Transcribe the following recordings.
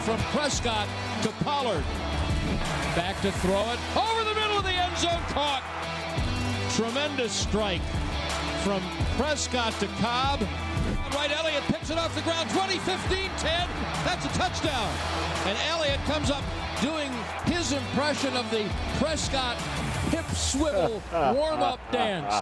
from Prescott to Pollard. Back to throw it. Over the middle of the end zone. Caught. Tremendous strike from Prescott to Cobb. Right, Elliott picks it off the ground. 20, 15, 10. That's a touchdown. And Elliott comes up doing his impression of the Prescott hip swivel warm-up dance.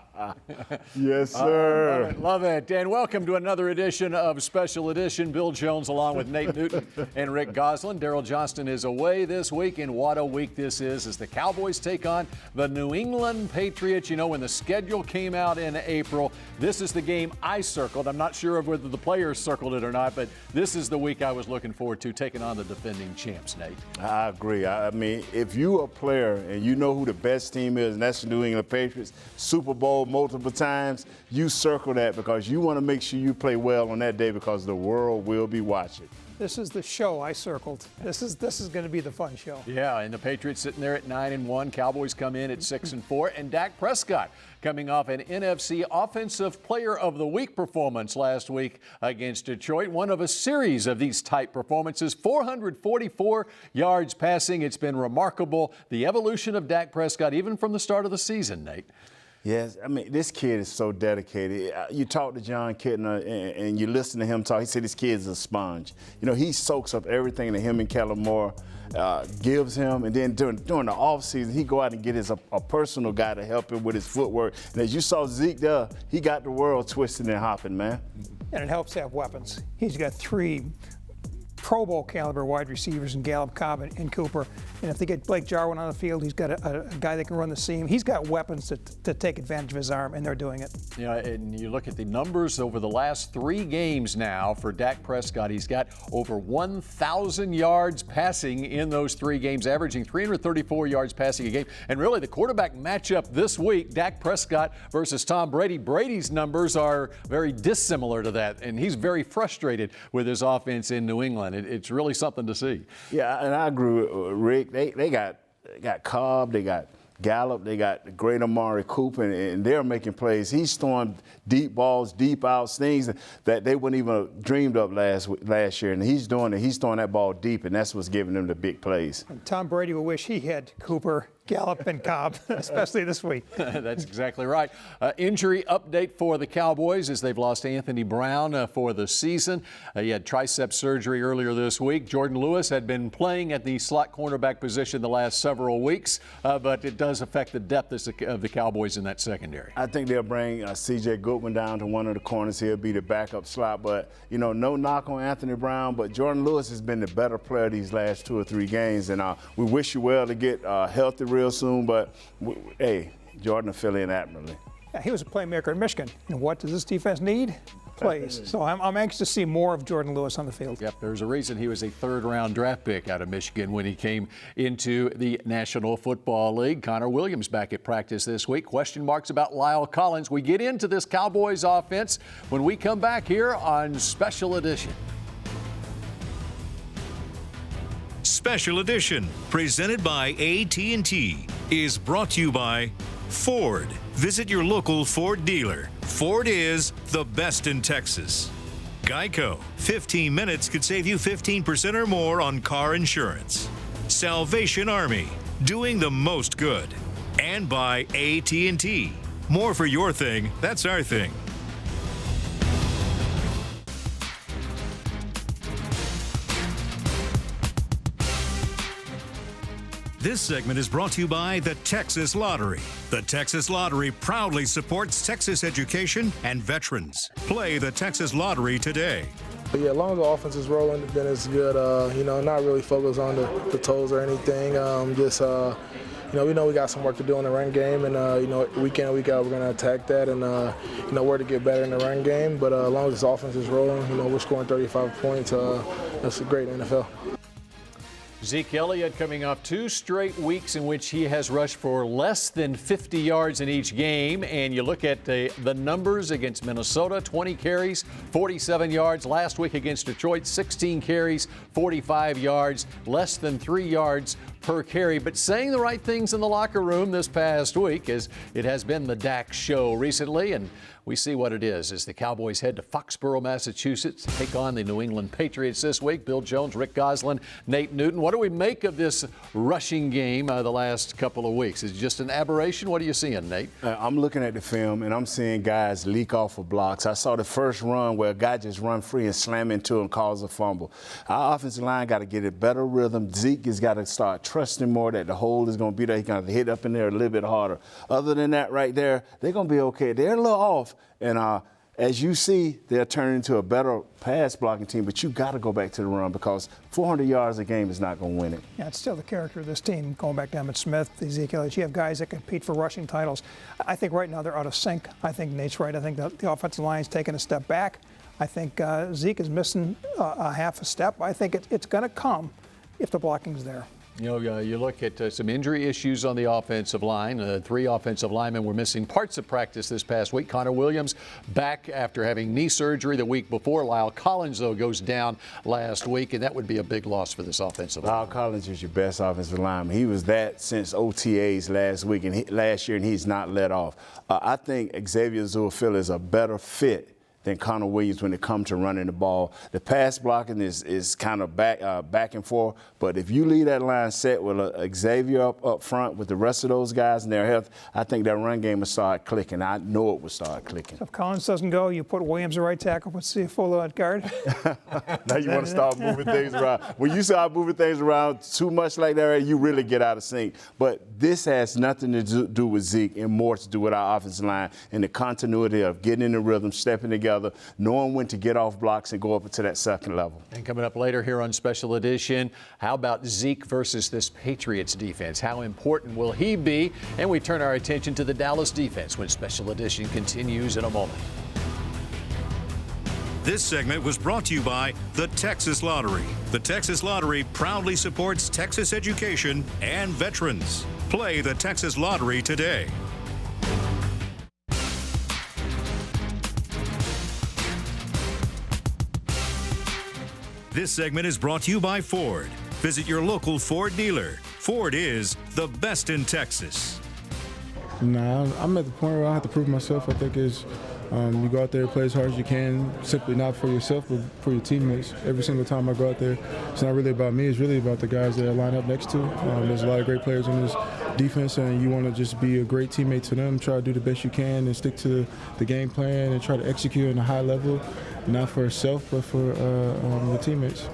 Yes, sir. Love it. And welcome to another edition of Special Edition. Bill Jones along with Nate Newton and Rick Gosselin. Daryl Johnston is away this week, and what a week this is as the Cowboys take on the New England Patriots. You know, when the schedule came out in April, this is the game I circled. I'm not sure of whether the players circled it or not, but this is the week I was looking forward to, taking on the defending champs, Nate. I agree. I mean, if you're a player and you know who the best team is, and that's the New England Patriots, Super Bowl multiple times, you circle that because you want to make sure you play well on that day because the world will be watching. This is the show I circled. This is going to be the fun show. Yeah, and the Patriots sitting there at 9-1. Cowboys come in at 6-4, and Dak Prescott coming off an NFC Offensive Player of the Week performance last week against Detroit. One of a series of these type performances. 444 yards passing. It's been remarkable. The evolution of Dak Prescott, even from the start of the season, Nate. Yes, I mean, this kid is so dedicated. You talk to John Kitna and you listen to him talk. He said this kid is a sponge. You know, he soaks up everything that him and Kellen Moore gives him. And then during the offseason, he go out and get a personal guy to help him with his footwork. And as you saw Zeke there, he got the world twisting and hopping, man. And it helps to have weapons. He's got 3 Pro Bowl caliber wide receivers in Gallup, Cobb, and Cooper. And if they get Blake Jarwin on the field, he's got a guy that can run the seam. He's got weapons to take advantage of his arm, and they're doing it. Yeah, and you look at the numbers over the last 3 games now for Dak Prescott. He's got over 1,000 yards passing in those 3 games, averaging 334 yards passing a game. And really, the quarterback matchup this week, Dak Prescott versus Tom Brady. Brady's numbers are very dissimilar to that, and he's very frustrated with his offense in New England. It's really something to see. Yeah, and I agree with Rick. They got Cobb, they got Gallup, they got the great Amari Cooper, and they're making plays. He's throwing deep balls, deep outs, things that they wouldn't even have dreamed of last year. And he's doing it. He's throwing that ball deep, and that's what's giving them the big plays. And Tom Brady will wish he had Cooper, Gallup, and Cobb, especially this week. That's exactly right. Injury update for the Cowboys as they've lost Anthony Brown for the season. He had triceps surgery earlier this week. Jordan Lewis had been playing at the slot cornerback position the last several weeks, but it does affect the depth of the Cowboys in that secondary. I think they'll bring C.J. Goodwin down to one of the corners. He'll be the backup slot. But, you know, no knock on Anthony Brown, but Jordan Lewis has been the better player these last 2 or 3 games. And we wish you well to get healthy real soon. But, hey, Jordan will fill in admirably. Yeah, he was a playmaker in Michigan. And what does this defense need? Plays. So I'm anxious to see more of Jordan Lewis on the field. Yep, there's a reason he was a 3rd-round draft pick out of Michigan when he came into the National Football League. Connor Williams back at practice this week. Question marks about Lyle Collins. We get into this Cowboys offense when we come back here on Special Edition. Special Edition, presented by AT&T, is brought to you by Ford. Visit your local Ford dealer. Ford is the best in Texas. Geico. 15 minutes could save you 15% or more on car insurance. Salvation Army. Doing the most good. And by AT&T. More for your thing. That's our thing. This segment is brought to you by the Texas Lottery. The Texas Lottery proudly supports Texas education and veterans. Play the Texas Lottery today. But yeah, as long as the offense is rolling, then it's good. Not really focused on the totals or anything. We know we got some work to do in the run game, and week in and week out we're going to attack that, and where to get better in the run game. But as long as this offense is rolling, we're scoring 35 points. That's great in the NFL. Zeke Elliott coming off 2 straight weeks in which he has rushed for less than 50 yards in each game. And you look at the numbers against Minnesota, 20 carries, 47 yards. Last week against Detroit, 16 carries, 45 yards, less than 3 yards per carry. But saying the right things in the locker room this past week, as it has been the Dak show recently. And We see what it is as the Cowboys head to Foxborough, Massachusetts to take on the New England Patriots this week. Bill Jones, Rick Gosselin, Nate Newton. What do we make of this rushing game the last couple of weeks? Is it just an aberration? What are you seeing, Nate? I'm looking at the film, and I'm seeing guys leak off of blocks. I saw the first run where a guy just run free and slam into him, cause a fumble. Our offensive line got to get a better rhythm. Zeke has got to start trusting more that the hole is going to be there. He's going to hit up in there a little bit harder. Other than that right there, they're going to be okay. They're a little off, and as you see, they're turning into a better pass blocking team, but you got to go back to the run because 400 yards a game is not going to win it. Yeah, it's still the character of this team. Going back to Emmitt Smith, Zeke Elliott, you have guys that compete for rushing titles. I think right now they're out of sync. I think Nate's right. I think the offensive line's taking a step back. I think Zeke is missing a half a step. I think it's going to come if the blocking's there. You know, you look at some injury issues on the offensive line. 3 offensive linemen were missing parts of practice this past week. Connor Williams back after having knee surgery the week before. Lyle Collins, though, goes down last week, and that would be a big loss for this offensive line. Lyle Collins is your best offensive lineman. He was that since OTAs last week and last year, and he's not let off. I think Xavier Zuafil is a better fit than Connor Williams when it comes to running the ball. The pass blocking is kind of back and forth, but if you leave that line set with Xavier up front with the rest of those guys and their health, I think that run game will start clicking. I know it will start clicking. So if Collins doesn't go, you put Williams at right tackle, put Ciafolo at guard. Now you want to start moving things around. When you start moving things around too much like that, you really get out of sync. But this has nothing to do with Zeke and more to do with our offensive line and the continuity of getting in the rhythm, stepping together, knowing when to get off blocks and go up to that second level. And coming up later here on Special Edition, how about Zeke versus this Patriots defense? How important will he be? And we turn our attention to the Dallas defense when Special Edition continues in a moment. This segment was brought to you by the Texas Lottery. The Texas Lottery proudly supports Texas education and veterans. Play the Texas Lottery today. This segment is brought to you by Ford. Visit your local Ford dealer. Ford is the best in Texas. Nah, I'm at the point where I have to prove myself. I think is you go out there, play as hard as you can, simply not for yourself, but for your teammates. Every single time I go out there, it's not really about me. It's really about the guys that I line up next to. There's a lot of great players in this defense, and you want to just be a great teammate to them, try to do the best you can, and stick to the game plan and try to execute at a high level, not for yourself, but for the teammates.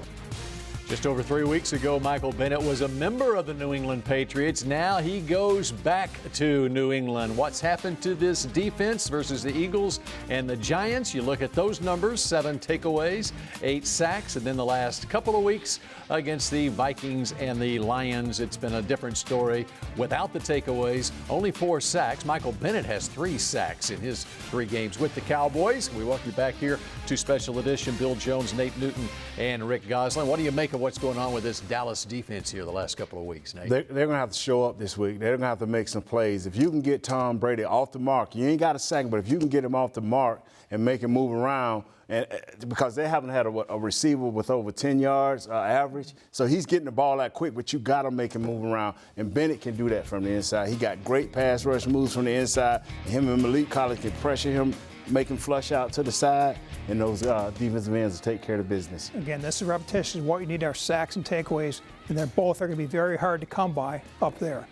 Just over 3 weeks ago, Michael Bennett was a member of the New England Patriots. Now he goes back to New England. What's happened to this defense versus the Eagles and the Giants? You look at those numbers, 7 takeaways, 8 sacks, and then the last couple of weeks against the Vikings and the Lions. It's been a different story without the takeaways. Only 4 sacks. Michael Bennett has 3 sacks in his 3 games with the Cowboys. We welcome you back here to Special Edition. Bill Jones, Nate Newton, and Rick Gosselin. What do you make of what's going on with this Dallas defense here the last couple of weeks, Nate? They're going to have to show up this week. They're going to have to make some plays. If you can get Tom Brady off the mark, you ain't got a sack, but if you can get him off the mark and make him move around, and because they haven't had a receiver with over 10 yards average, so he's getting the ball out quick, but you got to make him move around, and Bennett can do that from the inside. He got great pass rush moves from the inside. Him and Malik Collins can pressure him, make him flush out to the side, and those defensive ends will take care of the business. Again, this is repetition. What you need are sacks and takeaways, and they're both are going to be very hard to come by up there.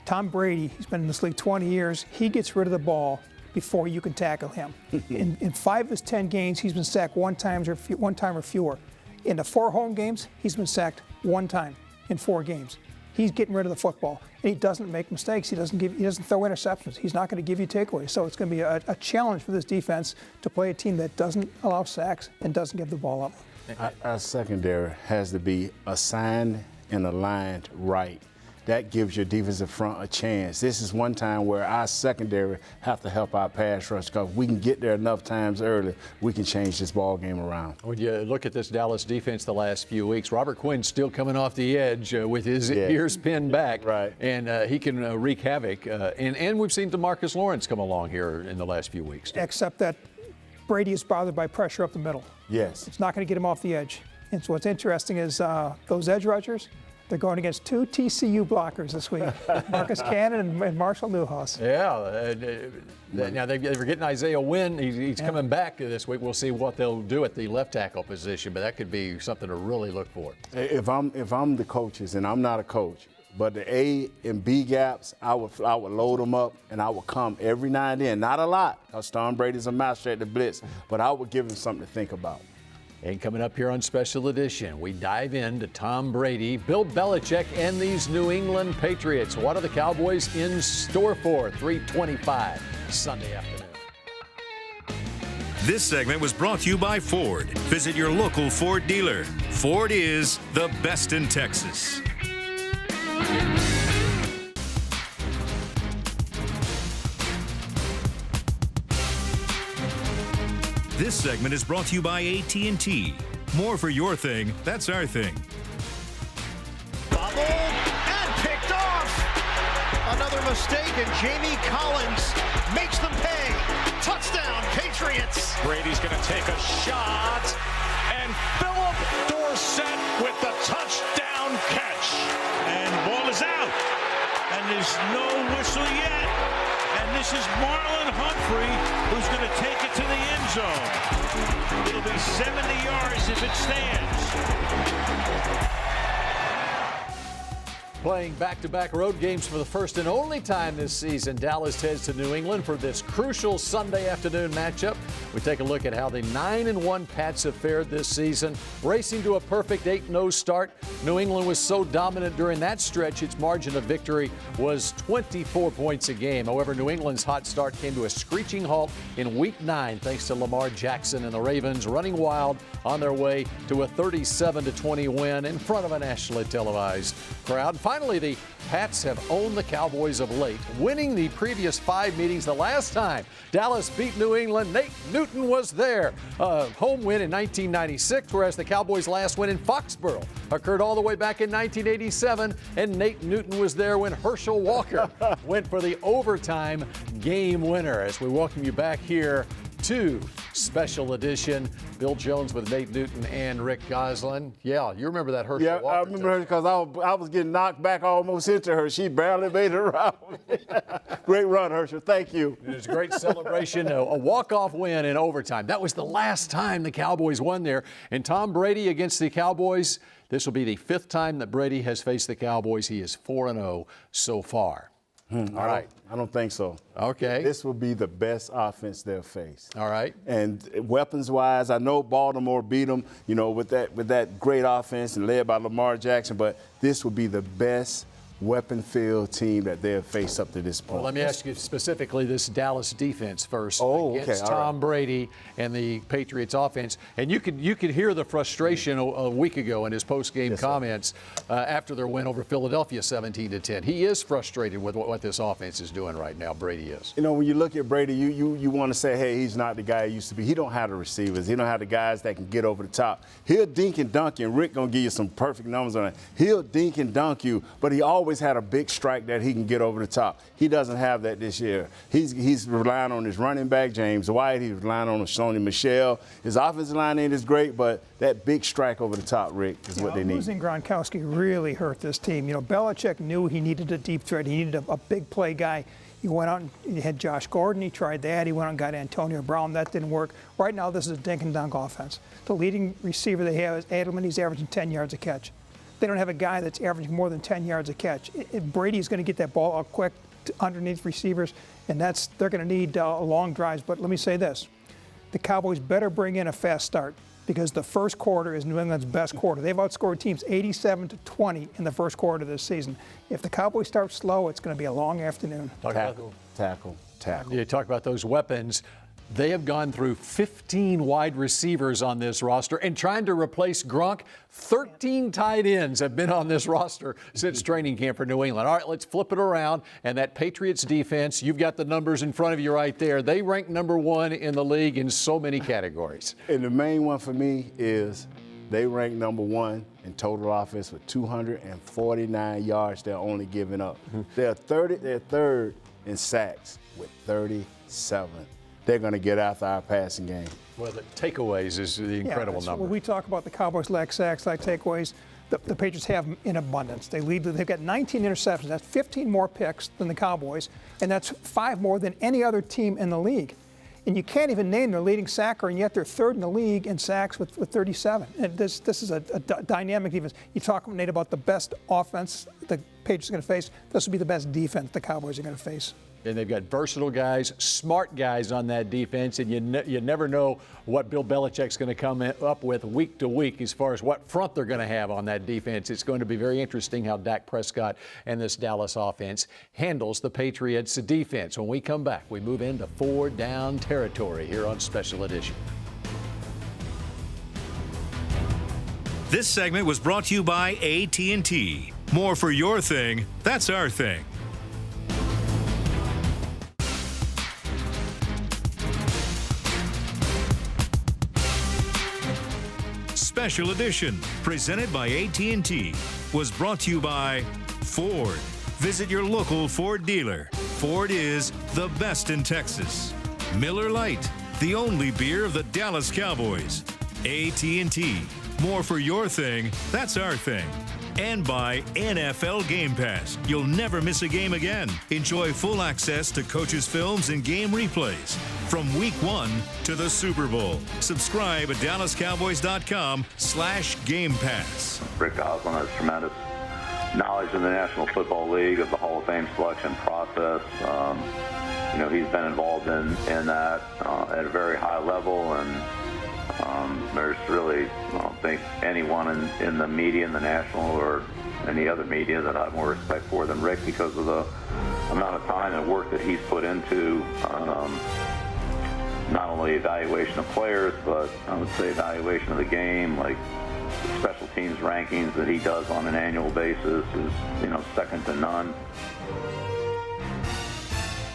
Tom Brady, he's been in this league 20 years. He gets rid of the ball before you can tackle him. In 5 of his 10 games, he's been sacked one time or fewer. In the 4 home games, he's been sacked 1 time in 4 games. He's getting rid of the football, and he doesn't make mistakes. He doesn't throw interceptions. He's not going to give you takeaways. So it's going to be a challenge for this defense to play a team that doesn't allow sacks and doesn't give the ball up. Our secondary has to be assigned and aligned right. That gives your defensive front a chance. This is one time where our secondary have to help our pass rush, because if we can get there enough times early, we can change this ball game around. When you look at this Dallas defense the last few weeks, Robert Quinn's still coming off the edge with his ears pinned back, right, and he can wreak havoc. And we've seen DeMarcus Lawrence come along here in the last few weeks. Except that Brady is bothered by pressure up the middle. Yes. It's not going to get him off the edge. And so what's interesting is those edge rushers, They're going against 2 TCU blockers this week, Marcus Cannon and Marshall Newhouse. Yeah. Now they were getting Isaiah Wynn. He's coming back this week. We'll see what they'll do at the left tackle position, but that could be something to really look for. If I'm the coaches, and I'm not a coach, but the A and B gaps, I would load them up, and I would come every now and then. Not a lot, because Tom Brady's a master at the blitz, but I would give him something to think about. And coming up here on Special Edition, we dive into Tom Brady, Bill Belichick, and these New England Patriots. What are the Cowboys in store for? 3:25 Sunday afternoon. This segment was brought to you by Ford. Visit your local Ford dealer. Ford is the best in Texas. This segment is brought to you by AT&T. More for your thing, that's our thing. Bobbled and picked off. Another mistake, and Jamie Collins makes them pay. Touchdown, Patriots. Brady's going to take a shot, and Philip Dorsett with the touchdown catch. And ball is out, and there's no whistle yet. And this is Marlon Humphrey, who's going to take it to the end zone. It'll be 70 yards if it stands. Playing back-to-back road games for the first and only time this season, Dallas heads to New England for this crucial Sunday afternoon matchup. We take a look at how the 9-1 Pats have fared this season, racing to a perfect 8-0 start. New England was so dominant during that stretch, its margin of victory was 24 points a game. However, New England's hot start came to a screeching halt in Week 9 thanks to Lamar Jackson and the Ravens running wild on their way to a 37-20 win in front of a nationally televised crowd. Finally, the Pats have owned the Cowboys of late, winning the previous 5 meetings. The last time Dallas beat New England, Nate Newton was there. Home win in 1996, whereas the Cowboys' last win in Foxborough occurred all the way back in 1987, and Nate Newton was there when Herschel Walker went for the overtime game winner. As we welcome you back here to Special Edition. Bill Jones with Nate Newton and Rick Gosselin. Yeah, you remember that Herschel Walker. Yeah, I remember her because I was getting knocked back almost into her. She barely made it around. Great run, Herschel. Thank you. It was a great celebration, a walk-off win in overtime. That was the last time the Cowboys won there. And Tom Brady against the Cowboys, this will be the 5th time that Brady has faced the Cowboys. He is 4-0 so far. All right. I don't think so. Okay. This will be the best offense they'll face. All right. And weapons-wise, I know Baltimore beat them, with that great offense and led by Lamar Jackson, but this will be the best weapon-filled team that they'll face up to this point. Well, let me ask you specifically this Dallas defense first against okay. Tom Brady and the Patriots offense. And you could hear the frustration a week ago in his post-game comments after their win over Philadelphia 17-10. He is frustrated with what this offense is doing right now, Brady is. When you look at Brady, you want to say, hey, he's not the guy he used to be. He don't have the receivers. He don't have the guys that can get over the top. He'll dink and dunk you, and Rick going to give you some perfect numbers on it. He'll dink and dunk you, but he always had a big strike that he can get over the top. He doesn't have that this year. He's relying on his running back, James White. He's relying on Sony Michel. His offensive line ain't as great, but that big strike over the top, Rick, is what they need. Losing Gronkowski really hurt this team. Belichick knew he needed a deep threat. He needed a big play guy. He went out and he had Josh Gordon. He tried that. He went out and got Antonio Brown. That didn't work. Right now, this is a dink and dunk offense. The leading receiver they have is Edelman. He's averaging 10 yards a catch. They don't have a guy that's averaging more than 10 yards a catch. Brady's going to get that ball out quick underneath receivers, and they're going to need long drives. But let me say this. The Cowboys better bring in a fast start because the first quarter is New England's best quarter. They've outscored teams 87-20 in the first quarter of this season. If the Cowboys start slow, it's going to be a long afternoon. Tackle. You talk about those weapons. They have gone through 15 wide receivers on this roster and trying to replace Gronk. 13 tight ends have been on this roster since training camp for New England. All right, let's flip it around. And that Patriots defense, you've got the numbers in front of you right there. They rank number 1 in the league in so many categories. And the main one for me is they rank number 1 in total offense with 249 yards they're only giving up. They're third in sacks with 37. They're going to get after our passing game. Well, the takeaways is the incredible number. When we talk about the Cowboys lack sacks, lack takeaways, the Patriots have them in abundance. They've got 19 interceptions. That's 15 more picks than the Cowboys, and that's 5 more than any other team in the league. And you can't even name their leading sacker, and yet they're 3rd in the league in sacks with 37. And this is a dynamic defense. You talk, Nate, about the best offense the Patriots are going to face. This will be the best defense the Cowboys are going to face. And they've got versatile guys, smart guys on that defense, and you never know what Bill Belichick's going to come up with week to week as far as what front they're going to have on that defense. It's going to be very interesting how Dak Prescott and this Dallas offense handles the Patriots' defense. When we come back, we move into 4-down territory here on Special Edition. This segment was brought to you by AT&T. More for your thing, that's our thing. Special Edition, presented by AT&T, was brought to you by Ford. Visit your local Ford dealer. Ford is the best in Texas. Miller Lite, the only beer of the Dallas Cowboys. AT&T, more for your thing, that's our thing. And by NFL Game Pass. You'll never miss a game again. Enjoy full access to coaches' films and game replays from Week 1 to the Super Bowl. Subscribe at DallasCowboys.com/Game Pass. Rick Gosselin has tremendous knowledge in the National Football League of the Hall of Fame selection process. He's been involved in that at a very high level, and there's really, I don't think anyone in the media, in the national or any other media, that I have more respect for than Rick because of the amount of time and work that he's put into not only evaluation of players, but I would say evaluation of the game, like the special teams rankings that he does on an annual basis is, second to none.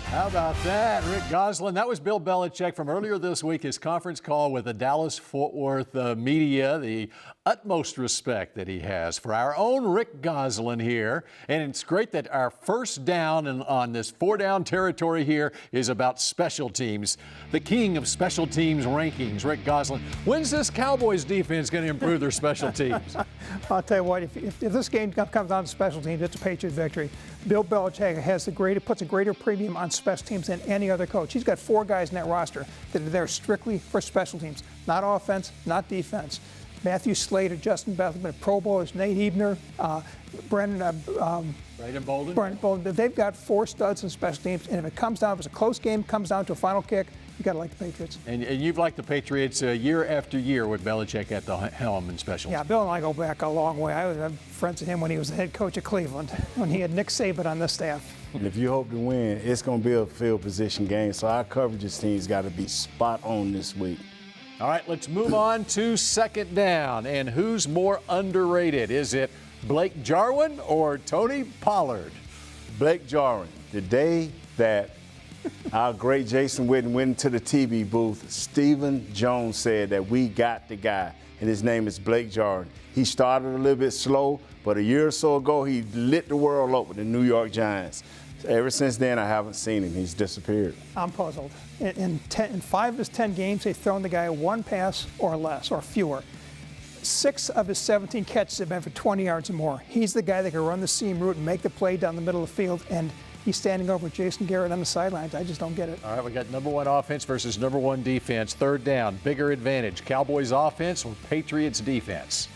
How about that, Rick Gosselin? That was Bill Belichick from earlier this week, his conference call with the Dallas-Fort Worth media, the utmost respect that he has for our own Rick Gosselin here. And it's great that our first down on this 4-down territory here is about special teams. The king of special teams rankings, Rick Gosselin. When's this Cowboys defense going to improve their special teams? I'll tell you what, if this game comes down to special teams, it's a Patriot victory. Bill Belichick puts a greater premium on special teams than any other coach. He's got 4 guys in that roster that are there strictly for special teams, not offense, not defense. Matthew Slater, Justin Bethlehem, Pro Bowlers, Nate Ebner, Brandon Bolden. They've got 4 studs in special teams, and if it's a close game, comes down to a final kick, you got to like the Patriots. And you've liked the Patriots year after year with Belichick at the helm in special. Yeah, Bill and I go back a long way. I'm friends with him when he was the head coach of Cleveland, when he had Nick Saban on the staff. And if you hope to win, it's going to be a field position game, so our coverage team's got to be spot on this week. All right, let's move on to second down. And who's more underrated? Is it Blake Jarwin or Tony Pollard? Blake Jarwin. The day that our great Jason Witten went into the TV booth, Stephen Jones said that we got the guy, and his name is Blake Jarwin. He started a little bit slow, but a year or so ago, he lit the world up with the New York Giants. Ever since then, I haven't seen him. He's disappeared. I'm puzzled. In 5 of his 10 games, they've thrown the guy 1 pass or less or fewer. 6 of his 17 catches have been for 20 yards or more. He's the guy that can run the seam route and make the play down the middle of the field, and he's standing over Jason Garrett on the sidelines. I just don't get it. All right, we got number 1 offense versus number 1 defense. Third down, bigger advantage. Cowboys offense or Patriots defense?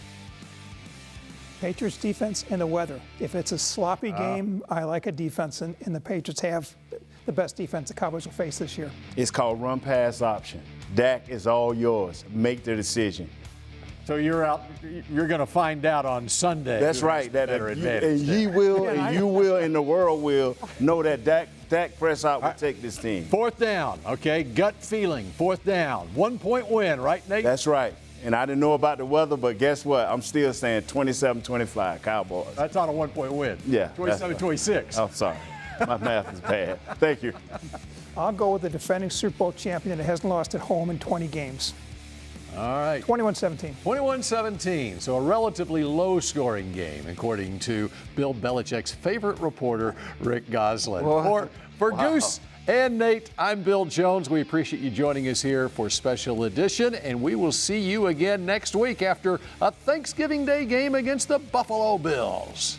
Patriots defense and the weather. If it's a sloppy game, I like a defense, and the Patriots have the best defense the Cowboys will face this year. It's called run-pass option. Dak is all yours. Make the decision. So you're going to find out on Sunday. That's right. And he will, and you will, and the world will know that Dak Prescott will take this team. 4th down, okay? Gut feeling, 4th down. 1-point win, right, Nate? That's right. And I didn't know about the weather, but guess what? I'm still saying 27-25 Cowboys. That's on a 1-point win. Yeah. 27-26. I'm sorry. My math is bad. Thank you. I'll go with the defending Super Bowl champion that hasn't lost at home in 20 games. All right. 21-17. 21-17. So a relatively low-scoring game, according to Bill Belichick's favorite reporter, Rick Gosselin. For Goose And Nate, I'm Bill Jones. We appreciate you joining us here for Special Edition, and we will see you again next week after a Thanksgiving Day game against the Buffalo Bills.